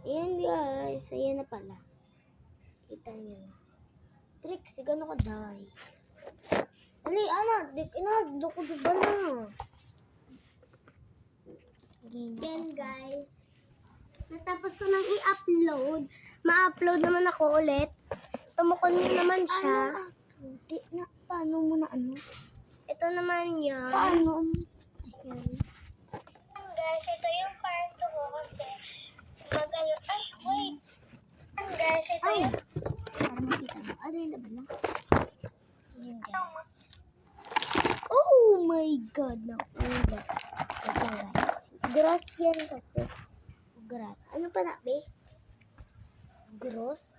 Ayan guys, ayan na pala. Kita niyo. Trick, sigano ka dahi. Dali, doko ba na? Yan guys. Natapos ko nang i-upload. Ma-upload naman ako ulit. Tumukon niyo naman siya. Paano mo na ano? Ito naman yan. Paano? Ayan. Guys, ito yung part 2 ko kasi wait. Guys, ito yung... Para makita mo. Ano yun na ba na? Ayan guys. Oh my God! Ito guys. Gross yan kasi. Gross. Ano pa na, be? Gross?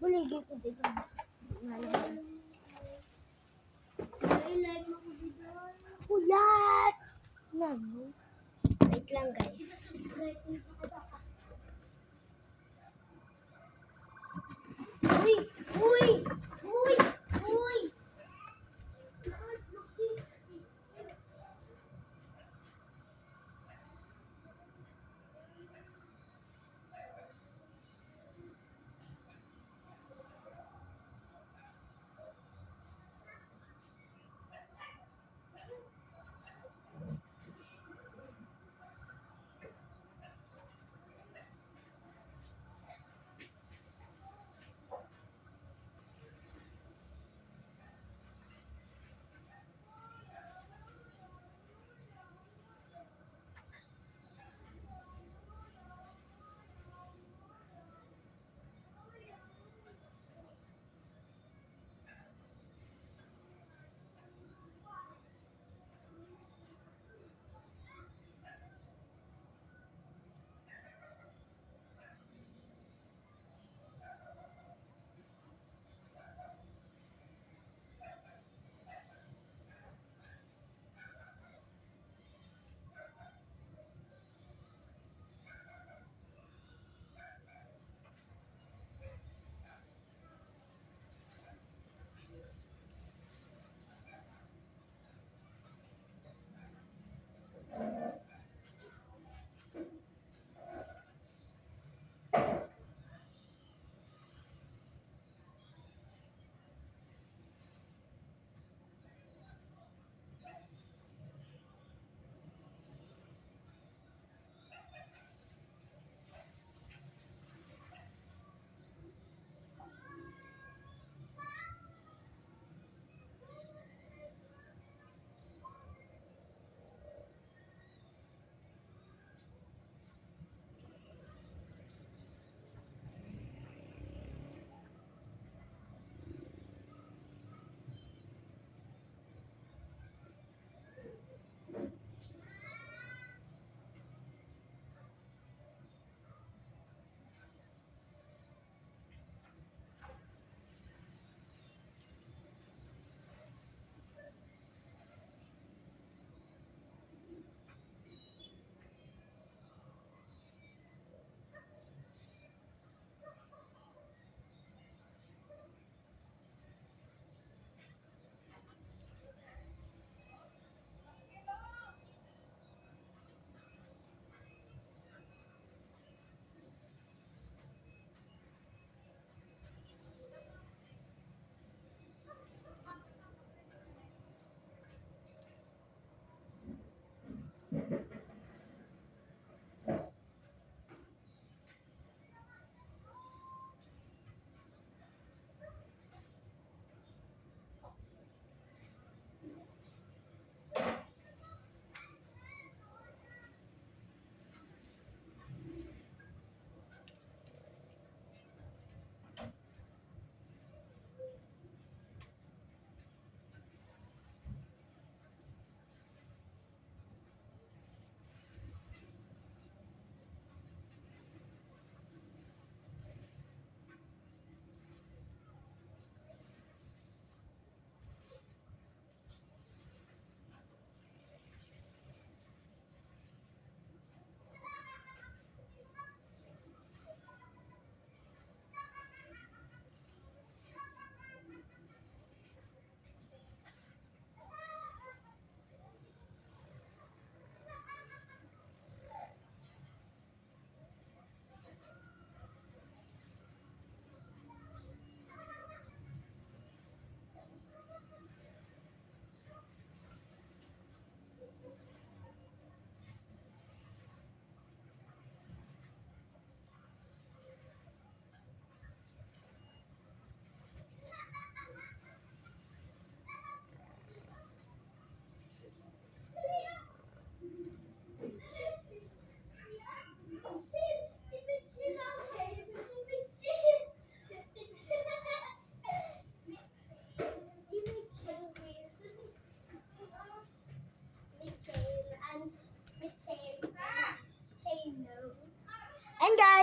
Buligi ko dito. Ulat! Nago. Wait lang guys. Uy! Uy! Uy! Uy!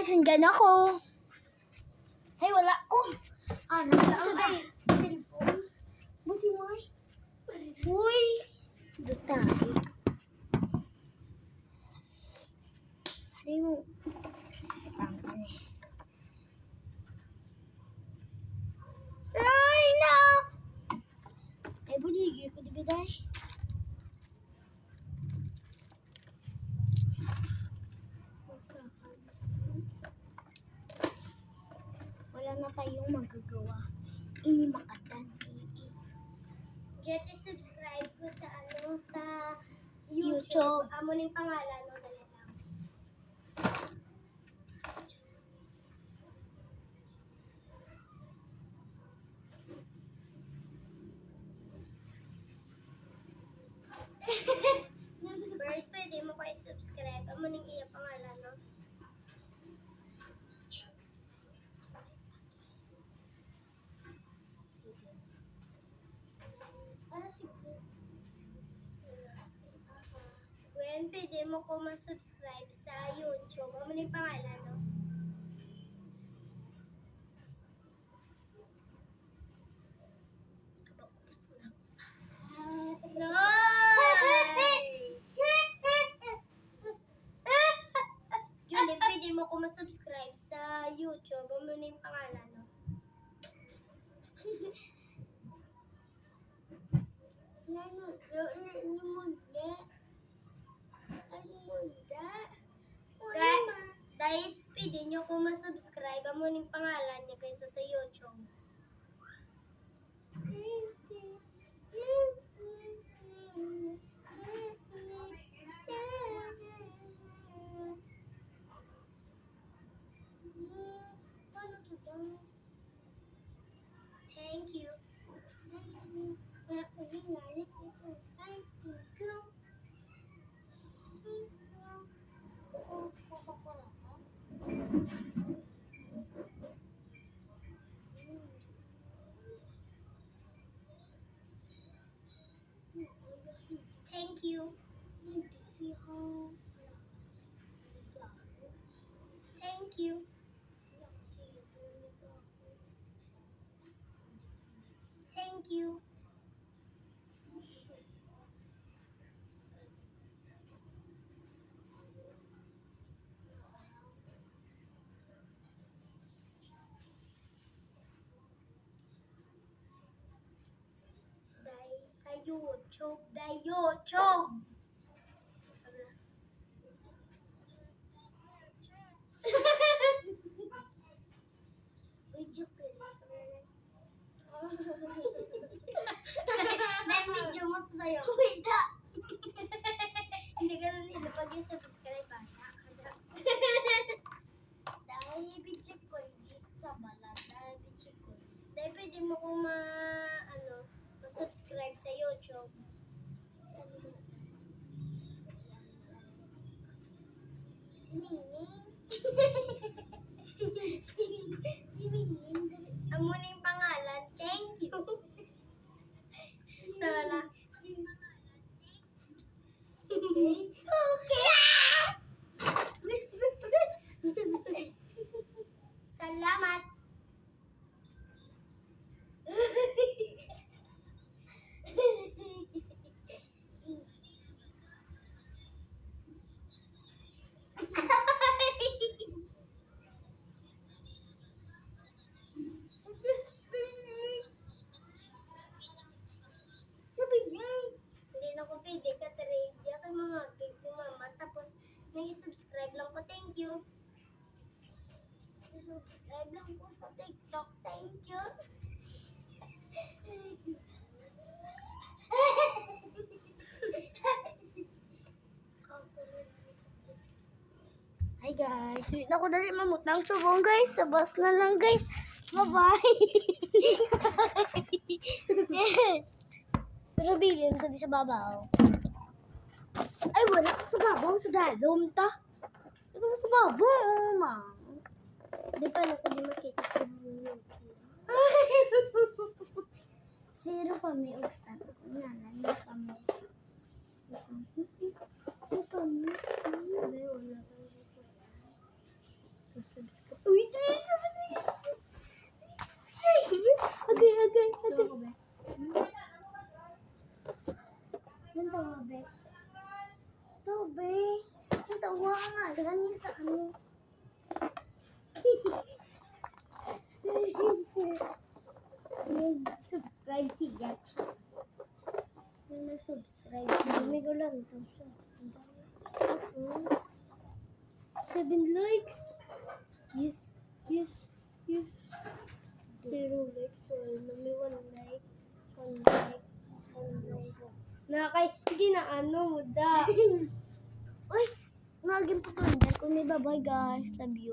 guys, nandyan ako. Ay, wala ko. Wala sa cellphone. Buti mo ay. Uy. Dutay. Ay mo. Ay, no! Ay, buligay ko, di ba, day? Wala na tayong magagawa. Makatan. Just subscribe ko sa sa YouTube. Amo na yung pangalan, no? Dali lang. Bird, pwede mo ko i-subscribe. Amo na yung iya pangalan, no? Gwen, pwede mo ko ma-subscribe sa YouTube. Ano yung pangalan, no? No! Julie, pwede mo ko ma-subscribe sa YouTube. Ano yung pangalan, no? Guys, pwede nyo kung ma-subscribe mo yung pangalan niya kaysa sa YouTube. Thank you. Thank you. Thank you. Thank you. Dahil sa YouTube. Dahil YouTube. Video ko lang. Video mo tayo. Wait up. Hindi ka na nila pag i-subscribe pa. Dahil video ko sa balat. Dahil video ko. Dahil pwede mo kung ma-subscribe sa YouTube. Amo na yung pangalan. Thank you. Tala. Okay. Salamat. Hindi na ko pwede ka trade. Di ako mga cake si mama. Tapos, may subscribe lang ko. Thank you. Subscribe lang ko sa TikTok. Thank you. Hi guys. Hindi na ko dali mamutang subong guys. Sa bus na lang guys. Bye-bye. Pero bilhin ko di sa babaw. Ay, wala sa babaw. Sa dalom ta. Ito sa babaw, ma'am. Di pa na ko di makita ko Zero pa may ugsan. Nanan na kami. Ito kami. Wala. Gusto Ganyan niya sa ano. Nag-subscribe si Gatch. Nag-subscribe. May gulan to siya. 7 likes. Yes. 0 likes. So, may 1 like. 1 like. 1 like. Hindi na ano, muda. Uy, maging pa ko. Bye guys. Love you.